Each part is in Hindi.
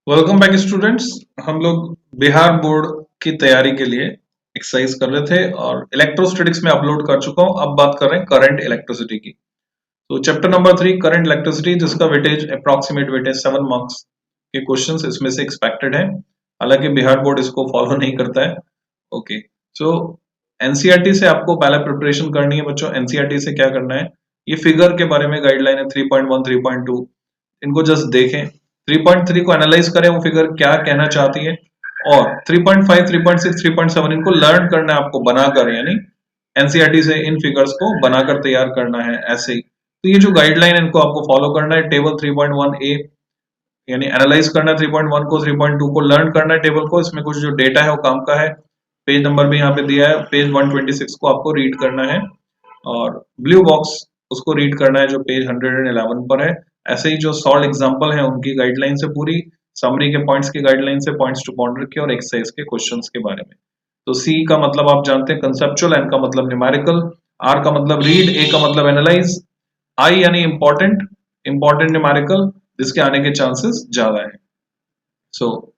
Welcome back students. हम लोग बिहार बोर्ड की तैयारी के लिए एक्सरसाइज कर रहे थे और इलेक्ट्रोस्टैटिक्स में अपलोड कर चुका हूं। अब बात कर रहे हैं करंट इलेक्ट्रिसिटी की। तो चैप्टर नंबर 3 करंट इलेक्ट्रिसिटी, जिसका वेटेज अप्रॉक्सीमेट वेटेज 7 मार्क्स के क्वेश्चंस इसमें से एक्सपेक्टेड है। हालांकि बिहार बोर्ड इसको फॉलो नहीं करता है। ओके, सो एनसीईआरटी से आपको पहले प्रिपरेशन करनी है बच्चों। एनसीईआरटी से क्या करना है, ये फिगर के बारे में गाइडलाइन है 3.1 3.2, इनको जस्ट देखें। 3.3 को एनालाइज करें, वो फिगर क्या कहना चाहती है, और 3.5 3.6 3.7 इनको लर्न करना है आपको बनाकर, यानी एनसीईआरटी से इन फिगर्स को बनाकर तैयार करना है ऐसे ही। तो ये जो गाइडलाइन है इनको आपको फॉलो करना है। टेबल 3.1 ए यानी एनालाइज करना है 3.1 को, 3.2 को लर्न करना है टेबल को। इसमें कुछ जो डेटा है वो काम का है। पेज नंबर भी यहाँ पे दिया है, पेज 126 को आपको रीड करना है, और ब्लू बॉक्स उसको रीड करना है जो पेज 111 पर है। ऐसे ही जो सॉल्व एग्जांपल है उनकी गाइडलाइन से, पूरी समरी के पॉइंट्स की गाइडलाइन से, पॉइंट्स टू पॉइंटर के और एक्सरसाइज के क्वेश्चंस के बारे में। तो सी का मतलब आप जानते हैं कंसेप्चुअल, एन का मतलब न्यूमेरिकल, आर का मतलब रीड, ए का मतलब एनालाइज, आई यानी इंपॉर्टेंट, इंपॉर्टेंट न्यूमेरिकल जिसके आने के चांसेस ज्यादा है। सो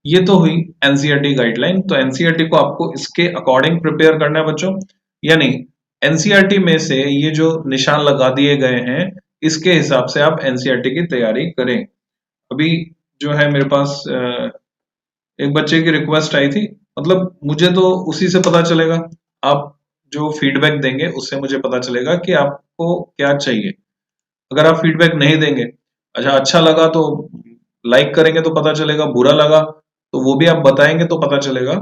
ये तो हुई एनसीईआरटी गाइडलाइन। तो एनसीईआरटी को आपको इसके अकॉर्डिंग प्रिपेयर करना है बच्चों, यानी एनसीईआरटी में से ये जो निशान लगा दिए गए हैं इसके हिसाब से आप एनसीईआरटी की तैयारी करें। अभी जो है मेरे पास एक बच्चे की रिक्वेस्ट आई थी, मतलब मुझे तो उसी से पता चलेगा, आप जो फीडबैक देंगे उससे मुझे पता चलेगा कि आपको क्या चाहिए। अगर आप फीडबैक नहीं देंगे, अच्छा लगा तो लाइक करेंगे तो पता चलेगा, बुरा लगा तो वो भी आप बताएंगे तो पता चलेगा।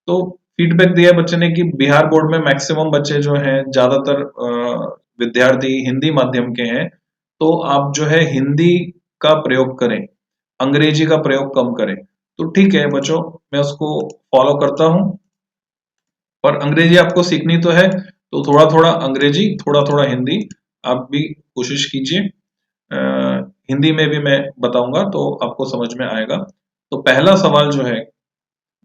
तो फीडबैक दिया बच्चे ने कि बिहार बोर्ड में मैक्सिमम बच्चे जो हैं, ज्यादातर विद्यार्थी हिंदी माध्यम के हैं, तो आप जो है हिंदी का प्रयोग करें, अंग्रेजी का प्रयोग कम करें। तो ठीक है बच्चों, मैं उसको फॉलो करता हूं, पर अंग्रेजी आपको सीखनी तो है, तो थोड़ा थोड़ा अंग्रेजी, थोड़ा थोड़ा हिंदी आप भी कोशिश कीजिए। हिंदी में भी मैं बताऊंगा तो आपको समझ में आएगा। तो पहला सवाल जो है,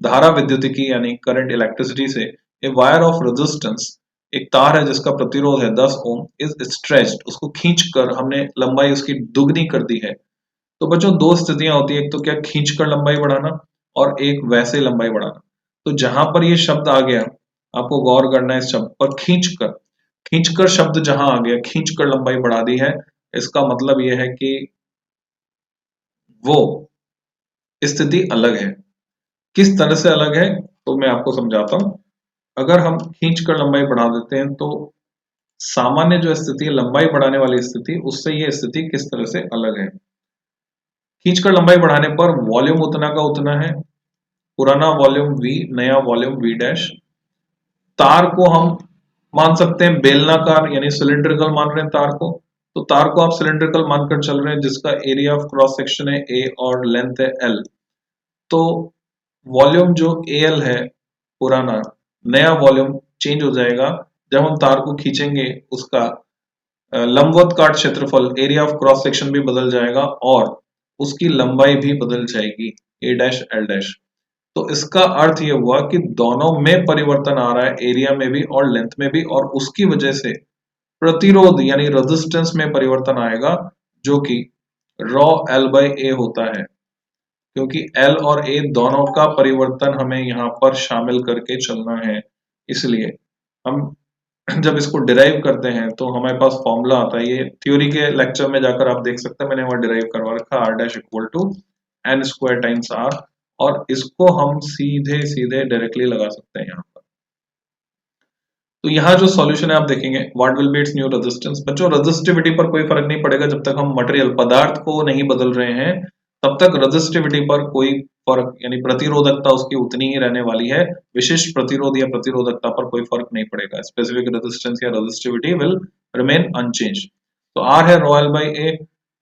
धारा विद्युतिकी यानी करंट इलेक्ट्रिसिटी से, ए वायर ऑफ रेजिस्टेंस, एक तार है जिसका प्रतिरोध है 10 ओम, इज स्ट्रेच्ड, उसको खींचकर हमने लंबाई उसकी दुगनी कर दी है। तो बच्चों दो स्थितियां होती है, एक तो क्या खींचकर लंबाई बढ़ाना, और एक वैसे लंबाई बढ़ाना। तो जहां पर ये शब्द आ गया, आपको गौर करना है इस शब्द पर, खींचकर। खींचकर शब्द जहां आ गया, खींचकर लंबाई बढ़ा दी है, इसका मतलब यह है कि वो स्थिति अलग है। किस तरह से अलग है तो मैं आपको समझाता हूं। अगर हम खींचकर लंबाई बढ़ा देते हैं तो सामान्य जो स्थिति है, लंबाई बढ़ाने वाली स्थिति, उससे ये स्थिति किस तरह से अलग है। खींचकर लंबाई बढ़ाने पर वॉल्यूम उतना का उतना है, पुराना वॉल्यूम V, नया वॉल्यूम V डैश। तार को हम मान सकते हैं बेलनाकार यानी सिलिंड्रिकल मान रहे हैं तार को, तो तार को आप सिलिंड्रिकल मानकर चल रहे हैं, जिसका एरिया ऑफ क्रॉस सेक्शन है A और लेंथ है L। तो वॉल्यूम जो AL है पुराना, नया वॉल्यूम चेंज हो जाएगा जब हम तार को खींचेंगे, उसका लंबवत काट क्षेत्रफल, एरिया ऑफ क्रॉस सेक्शन भी बदल जाएगा और उसकी लंबाई भी बदल जाएगी, A डैश L डैश। तो इसका अर्थ ये हुआ कि दोनों में परिवर्तन आ रहा है, एरिया में भी और लेंथ में भी, और उसकी वजह से प्रतिरोध यानी रेजिस्टेंस में परिवर्तन आएगा, जो कि रॉ L बाई A होता है। क्योंकि L और A दोनों का परिवर्तन हमें यहाँ पर शामिल करके चलना है, इसलिए हम जब इसको डिराइव करते हैं तो हमारे पास फॉर्मूला आता है। ये थ्योरी के लेक्चर में जाकर आप देख सकते हैं, मैंने वहां डिराइव करवा रखा, R dash equal to n square times R, और इसको हम सीधे सीधे डायरेक्टली लगा सकते हैं यहाँ पर। तो यहाँ जो सॉल्यूशन है आप देखेंगे, what will B it's new resistance. बच्चों रेजिस्टिविटी पर कोई फर्क नहीं पड़ेगा जब तक हम मटेरियल पदार्थ को नहीं बदल रहे हैं, तब तक रेजिस्टिविटी पर कोई फर्क यानी प्रतिरोधकता उसकी उतनी ही रहने वाली है। विशिष्ट प्रतिरोध या प्रतिरोधकता पर कोई फर्क नहीं पड़ेगा, स्पेसिफिक रेजिस्टेंस या रेजिस्टिविटी विल रिमेन अनचेंज। तो आर है रॉ एल बाई ए,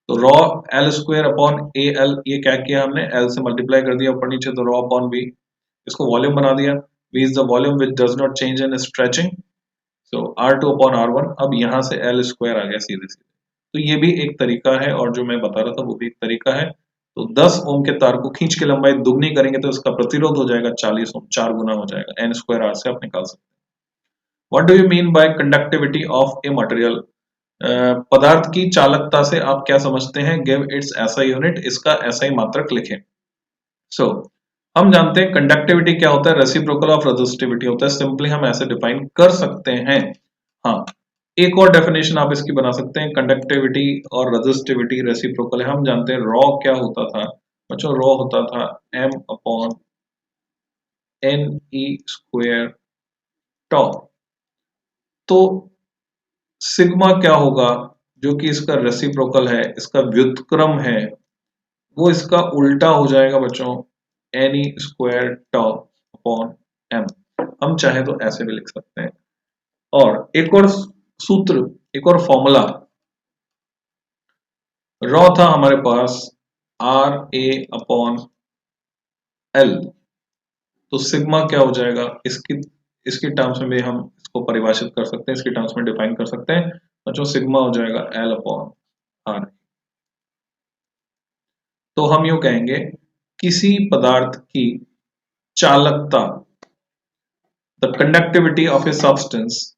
तो raw L square upon A L, ये क्या किया हमने, एल से मल्टीप्लाई कर दिया ऊपर नीचे, तो रॉ अपॉन बी, इसको वॉल्यूम बना दिया। V is the volume which does not change in stretching, so R2 upon R1। अब यहाँ से L स्क्वायर आ गया सीधे सीधे। तो ये भी एक तरीका है, और जो मैं बता रहा था वो भी एक तरीका है। तो 10 ओम के तार को खींच के लंबाई दुगनी करेंगे तो इसका प्रतिरोध हो जाएगा 40 ओम, 4 गुना हो जाएगा, N स्क्वायर R से आप निकाल सकते हैं। What do you mean by conductivity of a material? पदार्थ की चालकता से आप क्या समझते हैं? गिव इट्स SI यूनिट, इसका SI मात्रक लिखें। सो हम जानते हैं कंडक्टिविटी क्या होता है, रेसिप्रोकल ऑफ रेजिस्टिविटी होता है, सिंपली हम ऐसे डिफाइन कर सकते हैं। हाँ, एक और डेफिनेशन आप इसकी बना सकते हैं, कंडक्टिविटी और रेजिस्टिविटी रेसिप्रोकल है। हम जानते हैं रॉ क्या होता था बच्चों, रॉ होता था m upon n e square tau. तो सिग्मा क्या होगा, जो कि इसका रेसिप्रोकल है, इसका व्युत्क्रम है, वो इसका उल्टा हो जाएगा बच्चों, एन ई स्क्वायर टॉ अपॉन एम। हम चाहे तो ऐसे भी लिख सकते हैं। और एक और सूत्र, एक और फॉर्मूला, रॉ था हमारे पास आर ए अपॉन एल। तो सिग्मा क्या हो जाएगा, इसकी इसकी टर्म्स में भी हम इसको परिभाषित कर सकते हैं, इसकी टर्म्स में डिफाइन कर सकते हैं बच्चों। सिग्मा हो जाएगा एल अपॉन आर। तो हम यूं कहेंगे, किसी पदार्थ की चालकता, the conductivity of a substance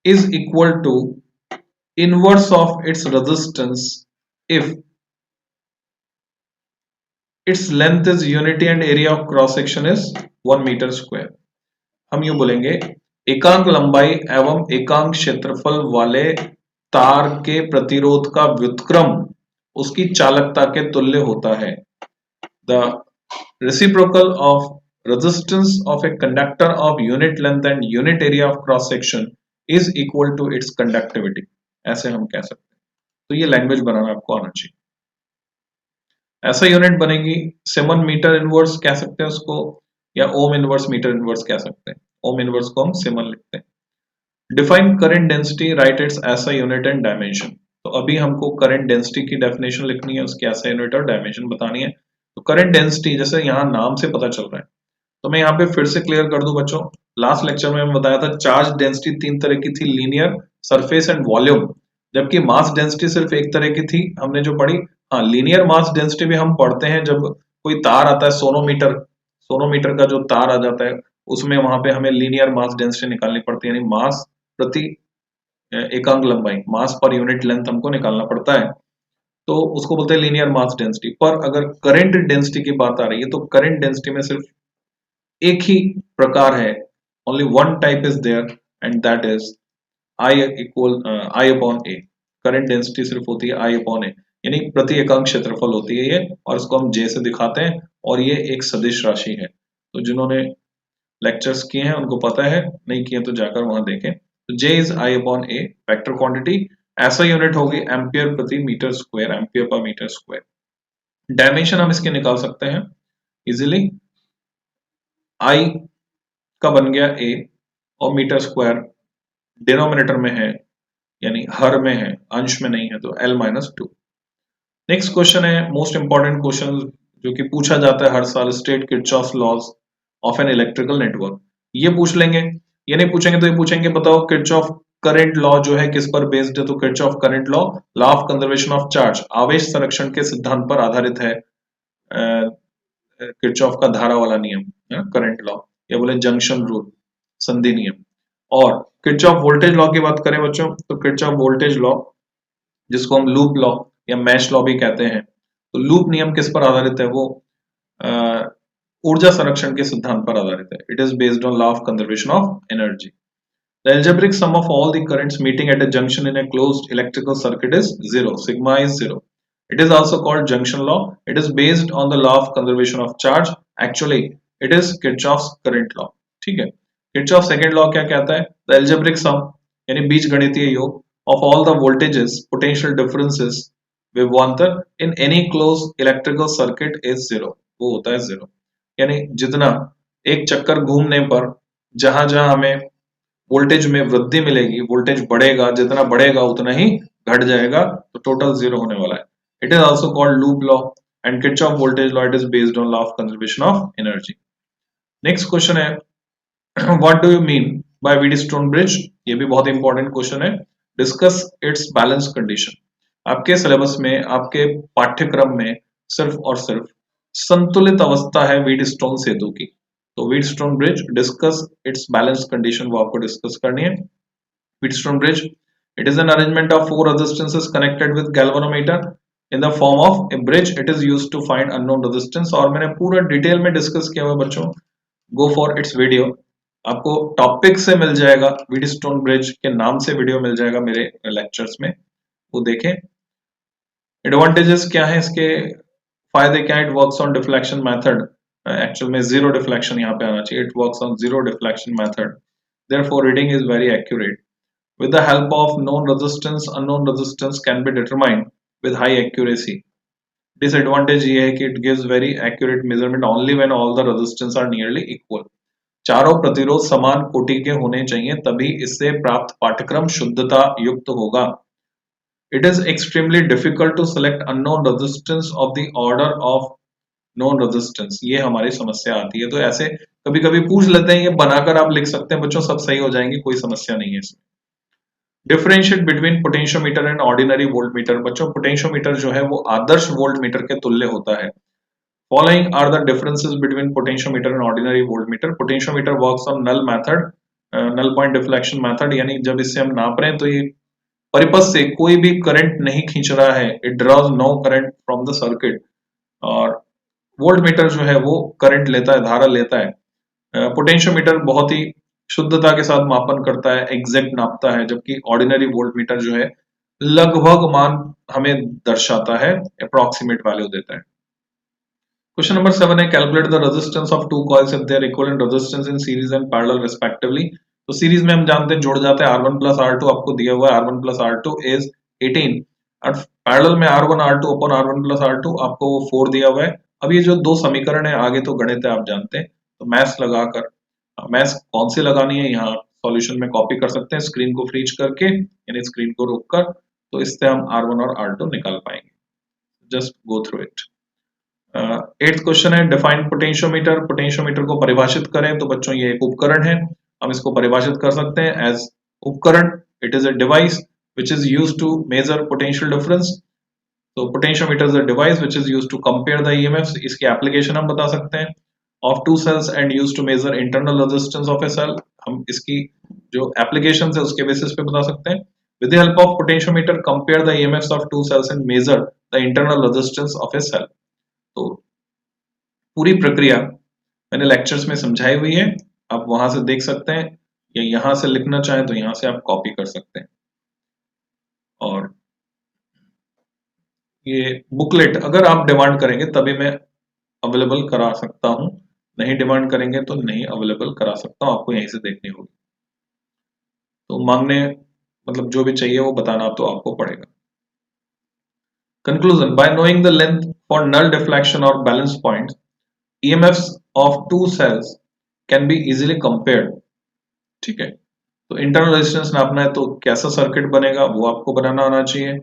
is equal to inverse of its resistance if its length is unity and area of cross section is 1 metre square. हम यूं बोलेंगे, एकांक लंबाई एवं एकांक क्षेत्रफल वाले तार के प्रतिरोध का व्युत्क्रम उसकी चालकता के तुल्य होता है। The reciprocal of resistance of a conductor of unit length and unit area of cross section is equal to its conductivity। ऐसे हम कह सकते हैं। तो ये लैंग्वेज बनाना आपको आना चाहिए। ऐसा यूनिट बनेगी, सिमन मीटर इनवर्स कह सकते हैं उसको, या ओम इनवर्स मीटर इनवर्स कह सकते हैं। ओम इनवर्स को हम सिमन लिखते हैं। Define current density, right it's ऐसा यूनिट एंड डायमेंशन। तो अभी हमको करंट डेंसिटी की डेफिनेशन लिखनी है, उसकी ऐसा यूनिट और डायमेंशन बतानी है। तो करंट डेंसिटी जैसे यहाँ नाम से पता चल रहा है, तो मैं यहाँ पे फिर से क्लियर कर दूं बच्चों। लास्ट लेक्चर में मैंने बताया था चार्ज डेंसिटी तीन तरह की थी, लीनियर, सरफेस एंड वॉल्यूम, जबकि मास डेंसिटी सिर्फ एक तरह की थी, हमने जो पढ़ी। हाँ, लीनियर मास डेंसिटी भी हम पढ़ते हैं जब कोई तार आता है, सोनोमीटर, सोनोमीटर का जो तार आ जाता है, उसमें वहां पे हमें लीनियर मास डेंसिटी निकालनी पड़ती है, यानी मास प्रति एकांक लंबाई, मास पर यूनिट लेंथ हमको निकालना पड़ता है। तो उसको बोलते हैं लीनियर मास डेंसिटी। पर अगर करंट डेंसिटी की बात आ रही है, तो करंट डेंसिटी में सिर्फ एक ही प्रकार है, only one type is there and that is I equal I upon A. Current density सिर्फ होती है आई अपॉन ए, यानी प्रति एकांक क्षेत्रफल होती है ये, और इसको हम जे से दिखाते हैं, और ये एक सदिश राशि है। तो जिन्होंने लेक्चर्स किए हैं उनको पता है, नहीं किए तो जाकर वहां देखें। तो J is I upon A, vector quantity. ऐसा यूनिट होगी एम्पियर प्रति metre square, ampere per metre square. Dimension हम इसके निकाल सकते हैं इजिली, आई का बन गया ए, और मीटर स्क्वायर डिनोमिनेटर में है, यानी हर में है, अंश में नहीं है, तो L-2। नेक्स्ट क्वेश्चन है मोस्ट इंपॉर्टेंट क्वेश्चन जो कि पूछा जाता है हर साल, state Kirchhoff laws of an electrical network. ये पूछ लेंगे, ये नहीं पूछेंगे तो ये पूछेंगे बताओ किरचॉफ करंट लॉ जो है किस पर बेस्ड है। तो Kirchhoff current law, law of conservation of charge, आवेश संरक्षण के सिद्धांत पर आधारित है। किरचॉफ का धारा वाला नियम, करंट लॉ, या बोले जंक्शन रूल, संधि नियम। और किरचॉफ वोल्टेज लॉ की बात करें बच्चों, तो किरचॉफ वोल्टेज लॉ, जिसको हम लूप लॉ या मैश लॉ भी कहते हैं, तो लूप नियम किस पर आधारित है, वो ऊर्जा संरक्षण के सिद्धांत पर आधारित है। It is based on law of conservation of energy. The algebraic sum of all the currents meeting at a junction in a closed electrical circuit is zero. Sigma is zero. It is also called junction law. It is based on the law of conservation of charge. Actually, it is Kirchhoff's current law. ठीक है। Kirchhoff's second law क्या कहता है? The algebraic sum यानी बीजगणितीय योग of all the voltages, potential differences विभवांतर in any closed electrical circuit is zero. वो होता है zero. यानी जितना एक चक्कर घूमने पर जहां जहां हमें वोल्टेज में वृद्धि मिलेगी, वोल्टेज बढ़ेगा, जितना बढ़ेगा उतना ही घट जाएगा, तो टोटल जीरो होने वाला है। It is also called loop law and Kirchhoff voltage law. It is based on law of conservation of energy. Next question है what do you mean by Wheatstone bridge. ये भी बहुत इंपॉर्टेंट क्वेश्चन है। Discuss its balance condition. आपके सिलेबस में, आपके पाठ्यक्रम में सिर्फ और सिर्फ संतुलित अवस्था है व्हीटस्टोन सेतु की। तो Wheatstone bridge, discuss its balance condition, वो आपको डिस्कस करनी है। Wheatstone bridge, it is an arrangement of 4 resistances connected with galvanometer. In the form of a bridge it is used to find unknown resistance. और मैंने पूरा डिटेल में डिस्कस किया हुआ बच्चों, गो फॉर इट्स वीडियो, आपको टॉपिक से मिल जाएगा, व्हीटस्टोन ब्रिज के नाम से वीडियो मिल जाएगा मेरे लेक्चर्स में, वो देखें। एडवांटेजेस क्या है इसके, फायदे क्या है, it works on deflection method, actual में जीरो डिफ्लेक्शन यहाँ पे आना चाहिए, it works on zero deflection method, therefore reading is very accurate. With the help of known resistance, unknown resistance can be determined with high accuracy. Disadvantage ये है कि it gives very accurate measurement only when all the resistance are nearly equal. चारों प्रतिरोध समान कोटि के होने चाहिए, तभी इससे प्राप्त पाठ्यक्रम शुद्धता युक्त होगा। It is extremely difficult to select unknown resistance of the order of known resistance. ये हमारी समस्या आती है। तो ऐसे कभी कभी पूछ लेते हैं, ये बनाकर आप लिख सकते हैं बच्चों, सब सही हो जाएंगे, कोई समस्या नहीं है इसमें। Differentiate between potentiometer and ordinary voltmeter. बच्चों पोटेंशियोमीटर जो है वो आदर्श वोल्टमीटर के तुल्य होता है। Following are the differences between potentiometer and ordinary voltmeter. Potentiometer works on null method, null point deflection method, यानी जब इससे हम नाप रहे हैं तो ये परिपथ से कोई भी करंट नहीं खींच रहा है, it draws no current from the circuit. और वोल्टमीटर जो है वो करंट लेता है, धारा लेता है। पोटेंशियोमीटर बहुत ही शुद्धता के साथ मापन करता है, एग्जैक्ट नापता है, जबकि ऑर्डिनरी वोल्टमीटर जो है लगभग मान हमें दर्शाता है, अप्रॉक्सीमेट वैल्यू देता है। क्वेश्चन नंबर 7 है, calculate the resistance of two coils if their equivalent resistance in series and parallel respectively. तो सीरीज में हम जानते हैं जुड़ जाते हैं, R1 प्लस R2 आपको दिया हुआ है, R1 प्लस R2 इज 18, और पैरेलल में R1 R2 upon R1 plus R2 आपको वो 4 दिया हुआ है। अब ये जो दो समीकरण है, आगे तो गणित है आप जानते हैं, तो मैथ्स लगाकर, मैथ्स कौन सी लगानी है यहाँ सॉल्यूशन में कॉपी कर सकते हैं, स्क्रीन को फ्रीज करके यानी स्क्रीन को रोककर, तो इससे हम R1 और R2 निकाल पाएंगे। Just go through it. 8th question है, डिफाइन पोटेंशियोमीटर। पोटेंशियोमीटर को परिभाषित करें, तो बच्चों ये एक उपकरण है, हम इसको परिभाषित कर सकते हैं एज उपकरण, it is a device which is used to measure potential difference. तो potentiometer is a device which is used to compare the EMFs. इसकी एप्लीकेशन हम बता सकते हैं, of two cells and used to measure internal resistance of a cell. हम इसकी जो एप्लीकेशन है उसके बेसिस पे बता सकते हैं। With the help of potentiometer, compare the EMFs of two cells and measure the internal resistance of a cell. तो पूरी प्रक्रिया मैंने लेक्चर्स में समझाई हुई है, आप वहां से देख सकते हैं, या यहां से लिखना चाहें तो यहां से आप कॉपी कर सकते हैं। और ये बुकलेट अगर आप डिमांड करेंगे तभी मैं अवेलेबल करा सकता हूं, नहीं डिमांड करेंगे तो नहीं अवेलेबल करा सकता हूं, आपको यहीं से देखनी होगी। तो मांगने मतलब जो भी चाहिए वो बताना तो आपको पड़ेगा। Conclusion, by knowing the length for null deflection or balance points, EMFs of two cells can be easily compared. ठीक है, तो इंटरनल रेजिस्टेंस नापना है तो कैसा सर्किट बनेगा वो आपको बनाना आना चाहिए,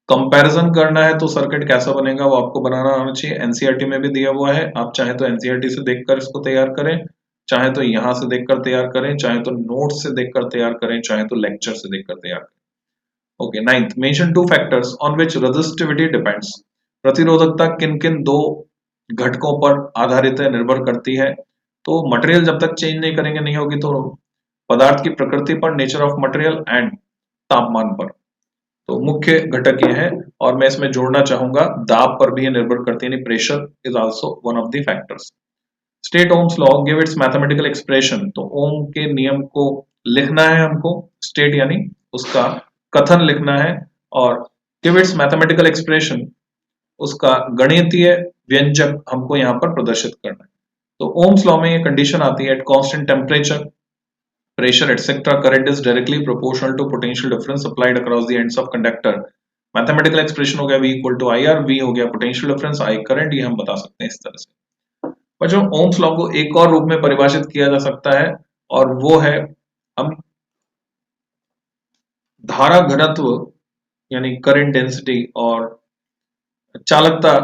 कंपैरिजन करना है तो सर्किट कैसा बनेगा वो आपको बनाना आना चाहिए। एनसीईआरटी में भी दिया हुआ है, आप चाहे तो एनसीईआरटी से देखकर इसको तैयार करें, चाहे तो यहां से देखकर तैयार करें, चाहे तो नोट से देखकर तैयार करें, चाहे तो लेक्चर से देखकर तैयार करें। Okay, 9th, mention two factors on which resistivity depends. प्रतिरोधकता किन किन दो घटकों पर आधारित है, निर्भर करती है। तो मटेरियल जब तक चेंज नहीं करेंगे नहीं होगी, तो पदार्थ की प्रकृति पर, नेचर ऑफ मटेरियल एंड तापमान पर, तो मुख्य घटक ये है। और मैं इसमें जोड़ना चाहूंगा दाब पर भी ये निर्भर करती है, pressure is also one of the factors. State Ohm's law, give its mathematical expression. तो ओम के नियम को लिखना है हमको, स्टेट यानी उसका कथन लिखना है, और गिव इट्स मैथमेटिकल एक्सप्रेशन उसका गणितीय व्यंजक हमको यहाँ पर प्रदर्शित करना है। तो ओम्स लॉ में ये कंडीशन आती है, at constant temperature, pressure etc, current is directly proportional to potential difference applied across the ends of conductor. Mathematical expression हो गया V equal to IR, V हो गया पोटेंशियल डिफरेंस, I करंट, ये हम बता सकते हैं इस तरह से। बच्चों ओम्स लॉ को एक और रूप में परिभाषित किया जा सकता है, और वो है हम धारा घनत्व यानी करंट डेंसिटी और चालकता,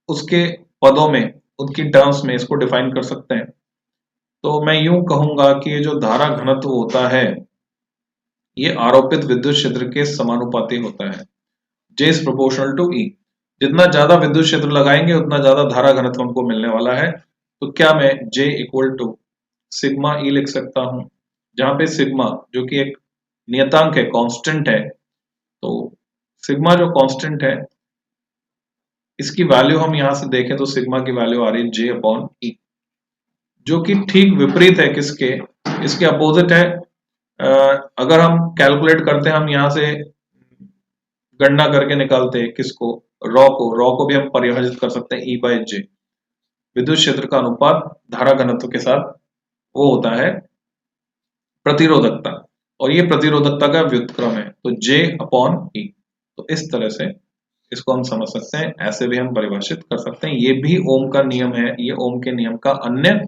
उसके पदों में, उनकी टर्म्स में इसको डिफाइन कर सकते हैं। तो मैं यूं कहूंगा कि ये जो धारा घनत्व होता है ये आरोपित विद्युत क्षेत्र के समानुपाती होता है, J is proportional to E। जितना ज्यादा विद्युत क्षेत्र लगाएंगे उतना ज्यादा धारा घनत्व हमको मिलने वाला है। तो क्या मैं J equal to sigma E लिख सकता हूं, जहां पे सिग्मा जो कि एक नियतांक है, कांस्टेंट है, तो सिग्मा जो कांस्टेंट है इसकी वैल्यू हम यहां से देखें तो सिग्मा की वैल्यू आ रही है J अपॉन E, जो कि ठीक विपरीत है किसके, इसके अपोजिट है। अगर हम कैलकुलेट करते हैं, हम यहां से गणना करके निकालते हैं किसको, रॉ को भी हम परिभाषित कर सकते हैं E/J, विद्युत क्षेत्र का अनुपात धारा घनत्व के साथ, वो होता है प्रतिरोधकता, और ये प्रतिरोधकता का व्युत्क्रम है, तो J अपॉन E। तो इस तरह से इसको हम समझ सकते हैं, ऐसे भी हम परिभाषित कर सकते हैं। ये भी ओम का नियम है, ये ओम के नियम का अन्य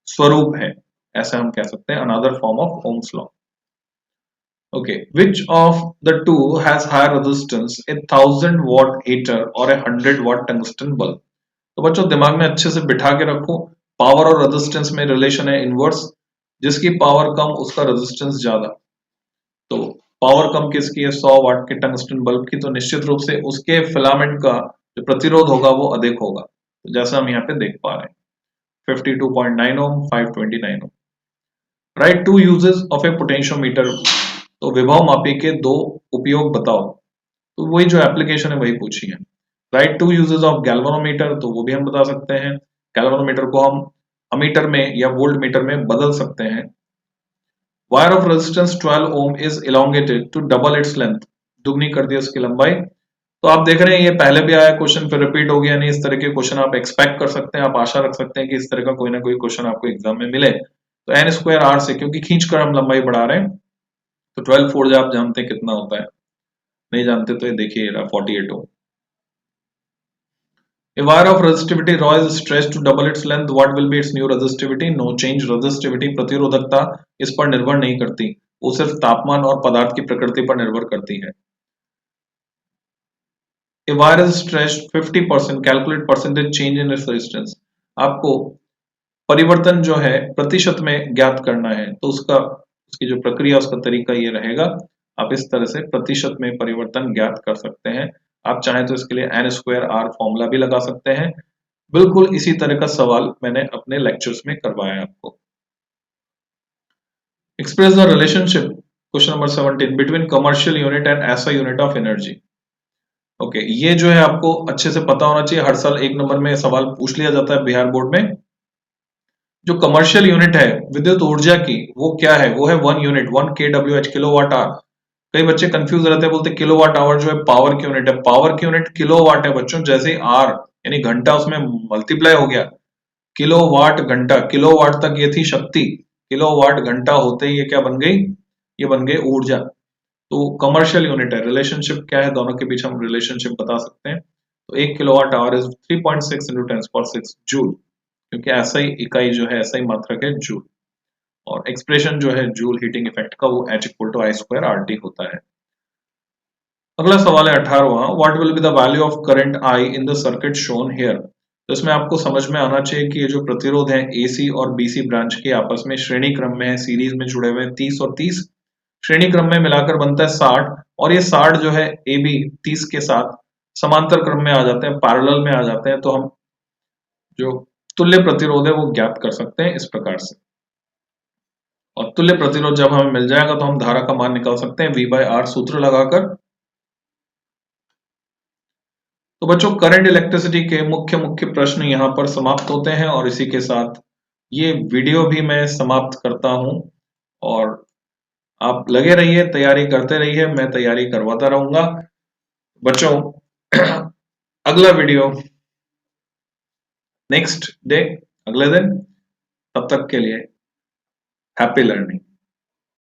स्वरूप है, ऐसा हम कह सकते हैं, another form of Ohm's law. Okay, which of the two has higher resistance, a 1000 watt heater or a 100 watt tungsten bulb? तो बच्चों दिमाग में अच्छे से बिठा के रखो, पावर और रेजिस्टेंस में रिलेशन है इनवर्स, जिसकी पावर कम उसका रेजिस्टेंस ज्यादा। तो पावर कम किसकी है, 100 वाट के टंगस्टन बल्ब की, तो निश्चित रूप से उसके फिलामेंट का जो प्रतिरोध होगा वो अधिक होगा, तो जैसा हम यहाँ पे देख पा रहे हैं 52.9 ohm, 529 ohm. Write two uses of a potentiometer, तो विभव मापी के दो उपयोग बताओ, तो वही जो एप्लीकेशन है वही पूछी है। Write two uses of galvanometer, तो वो भी हम बता सकते हैं, गैल्वेनोमीटर को हम अमीटर में या वोल्ट मीटर में बदल सकते हैं। Wire of resistance 12 ohm is elongated to double its length, दुगनी कर दी उसकी लंबाई। तो आप देख रहे हैं ये पहले भी आया क्वेश्चन, फिर रिपीट हो गया, नहीं इस तरह के क्वेश्चन आप एक्सपेक्ट कर सकते हैं, आप आशा रख सकते हैं कि इस तरह का कोई ना कोई क्वेश्चन आपको एग्जाम में मिले। तो एन स्क्वायर आर से, क्योंकि खींचकर हम लंबाई बढ़ा रहे हैं, तो 12 फोर आप जानते हैं कितना होता है, नहीं जानते तो ये देखिए 48 ओम। A wire of resistivity rho is stretched to double its length. What will be its new resistivity? No change. Resistivity प्रतिरोधकता इस पर निर्भर नहीं करती, वो सिर्फ तापमान और पदार्थ की प्रकृति पर निर्भर करती है। A wire is stretched 50%. Calculate percentage change in its resistance. आपको परिवर्तन जो है प्रतिशत में ज्ञात करना है, तो उसकी जो प्रक्रिया, उसका तरीका ये रहेगा, आप इस तरह से प्रतिशत में परिवर्तन ज्ञात कर सकते हैं। आप चाहें तो इसके लिए एन स्क्वायर आर फॉर्मूला भी लगा सकते हैं। बिल्कुल इसी तरह का सवाल मैंने अपने लेक्चर्स में करवाया है आपको। Express the relationship, question number 17, between commercial unit and SI unit of energy. Okay, ये जो है आपको अच्छे से पता होना चाहिए, हर साल 1 नंबर में सवाल पूछ लिया जाता है बिहार बोर्ड में। जो कमर्शियल यूनिट है विद्युत ऊर्जा की, वो क्या है, वो है 1 यूनिट, 1 kWh, किलोवाट आवर। कई बच्चे कंफ्यूज रहते हैं, बोलते किलोवाट आवर जो है पावर की यूनिट है, पावर की यूनिट किलोवाट है बच्चों, जैसे आर यानी घंटा उसमें मल्टीप्लाई हो गया, किलोवाट घंटा, किलोवाट तक ये थी शक्ति, किलोवाट घंटा होते ही ये क्या बन गई, ये बन गई ऊर्जा। तो कमर्शियल यूनिट है, रिलेशनशिप क्या है दोनों के बीच, हम रिलेशनशिप बता सकते हैं। तो 1 kilowatt hour is 3.6 into 10⁶ joule, क्योंकि ऐसा ही इकाई जो है, ऐसा ही मात्रक है जूल, और एक्सप्रेशन जो है जूल हीटिंग इफेक्ट का, वो H equal to I² RT होता है। अगला सवाल है 18वां, what will be the value of current I in the circuit shown here. तो इसमें आपको समझ में आना चाहिए कि ये जो प्रतिरोध है AC और BC ब्रांच के आपस में श्रेणी क्रम में है, सीरीज में जुड़े हुए हैं, 30 और 30 श्रेणी क्रम में मिलाकर बनता है 60, और ये 60 जो है AB 30 के साथ समांतर क्रम में आ जाते हैं, पैरेलल में आ जाते हैं, तो हम जो तुल्य प्रतिरोध है वो ज्ञात कर सकते हैं इस प्रकार से। और तुल्य प्रतिरोध जब हमें मिल जाएगा तो हम धारा का मान निकाल सकते हैं V/R सूत्र लगाकर। तो बच्चों करंट इलेक्ट्रिसिटी के मुख्य मुख्य प्रश्न यहाँ पर समाप्त होते हैं, और इसी के साथ ये वीडियो भी मैं समाप्त करता हूं, और आप लगे रहिए, तैयारी करते रहिए, मैं तैयारी करवाता रहूंगा बच्चों। अगला वीडियो नेक्स्ट डे, अगले दिन, तब तक के लिए हैप्पी लर्निंग।